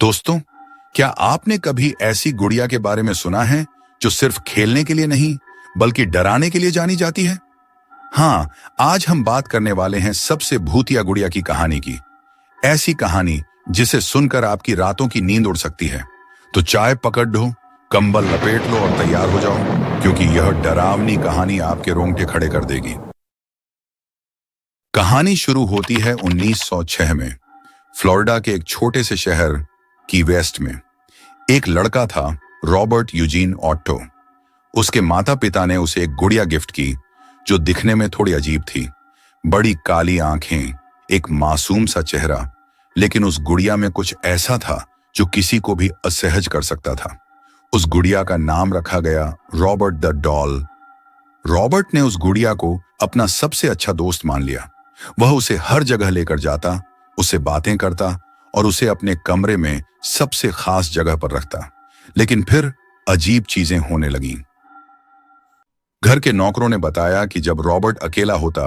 दोस्तों, क्या आपने कभी ऐसी गुड़िया के बारे में सुना है जो सिर्फ खेलने के लिए नहीं बल्कि डराने के लिए जानी जाती है? हाँ, आज हम बात करने वाले हैं सबसे भूतिया गुड़िया की कहानी की। ऐसी कहानी जिसे सुनकर आपकी रातों की नींद उड़ सकती है। तो चाय पकड़ लो, कंबल लपेट लो और तैयार हो जाओ, क्योंकि यह डरावनी कहानी आपके रोंगटे खड़े कर देगी। कहानी शुरू होती है 1906 में, फ्लोरिडा के एक छोटे से शहर की वेस्ट में। एक लड़का था, रॉबर्ट यूजीन ऑट्टो। उसके माता पिता ने उसे एक गुड़िया गिफ्ट की जो दिखने में थोड़ी अजीब थी। बड़ी काली आंखें, एक मासूम सा चेहरा, लेकिन उस गुड़िया में कुछ ऐसा था जो किसी को भी असहज कर सकता था। उस गुड़िया का नाम रखा गया रॉबर्ट द डॉल। रॉबर्ट ने उस गुड़िया को अपना सबसे अच्छा दोस्त मान लिया। वह उसे हर जगह लेकर जाता, उससे बातें करता और उसे अपने कमरे में सबसे खास जगह पर रखता। लेकिन फिर अजीब चीजें होने लगीं। घर के नौकरों ने बताया कि जब रॉबर्ट अकेला होता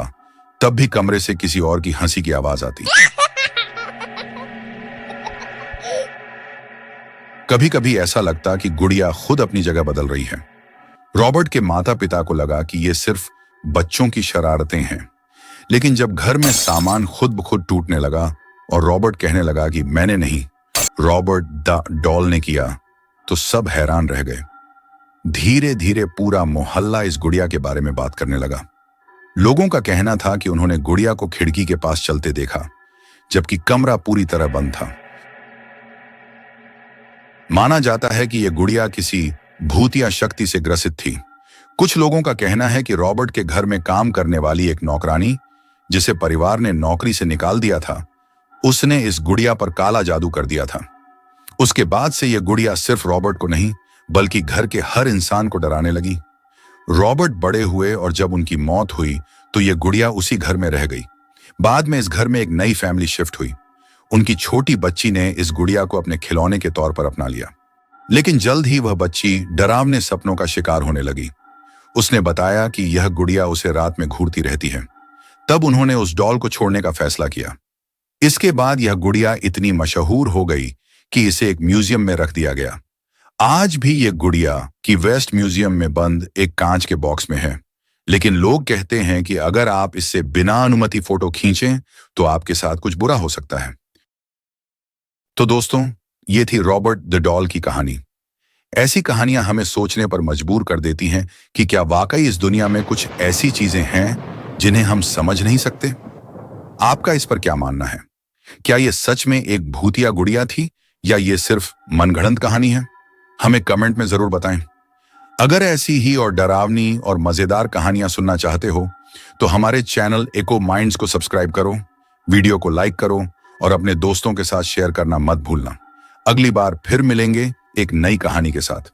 तब भी कमरे से किसी और की हंसी की आवाज आती। कभी कभी ऐसा लगता कि गुड़िया खुद अपनी जगह बदल रही है। रॉबर्ट के माता पिता को लगा कि ये सिर्फ बच्चों की शरारतें हैं। लेकिन जब घर में सामान खुद ब खुद टूटने लगा और रॉबर्ट कहने लगा कि मैंने नहीं, रॉबर्ट द डॉल ने किया, तो सब हैरान रह गए। धीरे धीरे पूरा मोहल्ला इस गुड़िया के बारे में बात करने लगा। लोगों का कहना था कि उन्होंने गुड़िया को खिड़की के पास चलते देखा, जबकि कमरा पूरी तरह बंद था। माना जाता है कि यह गुड़िया किसी भूतिया शक्ति से ग्रसित थी। कुछ लोगों का कहना है कि रॉबर्ट के घर में काम करने वाली एक नौकरानी, जिसे परिवार ने नौकरी से निकाल दिया था, उसने इस गुड़िया पर काला जादू कर दिया था। उसके बाद से यह गुड़िया सिर्फ रॉबर्ट को नहीं बल्कि घर के हर इंसान को डराने लगी। रॉबर्ट बड़े हुए और जब उनकी मौत हुई तो यह गुड़िया उसी घर में रह गई। बाद में इस घर में एक नई फैमिली शिफ्ट हुई। उनकी छोटी बच्ची ने इस गुड़िया को अपने खिलौने के तौर पर अपना लिया। लेकिन जल्द ही वह बच्ची डरावने सपनों का शिकार होने लगी। उसने बताया कि यह गुड़िया उसे रात में घूरती रहती है। तब उन्होंने उस डॉल को छोड़ने का फैसला किया। इसके बाद यह गुड़िया इतनी मशहूर हो गई कि इसे एक म्यूजियम में रख दिया गया। आज भी यह गुड़िया की वेस्ट म्यूजियम में बंद एक कांच के बॉक्स में है। लेकिन लोग कहते हैं कि अगर आप इससे बिना अनुमति फोटो खींचें तो आपके साथ कुछ बुरा हो सकता है। तो दोस्तों, ये थी रॉबर्ट द डॉल की कहानी। ऐसी कहानियां हमें सोचने पर मजबूर कर देती हैं कि क्या वाकई इस दुनिया में कुछ ऐसी चीजें हैं जिन्हें हम समझ नहीं सकते। आपका इस पर क्या मानना है? क्या यह सच में एक भूतिया गुड़िया थी या ये सिर्फ मनगढ़ंत कहानी है? हमें कमेंट में जरूर बताएं। अगर ऐसी ही और डरावनी और मजेदार कहानियां सुनना चाहते हो तो हमारे चैनल एको माइंड्स को सब्सक्राइब करो, वीडियो को लाइक करो और अपने दोस्तों के साथ शेयर करना मत भूलना। अगली बार फिर मिलेंगे एक नई कहानी के साथ।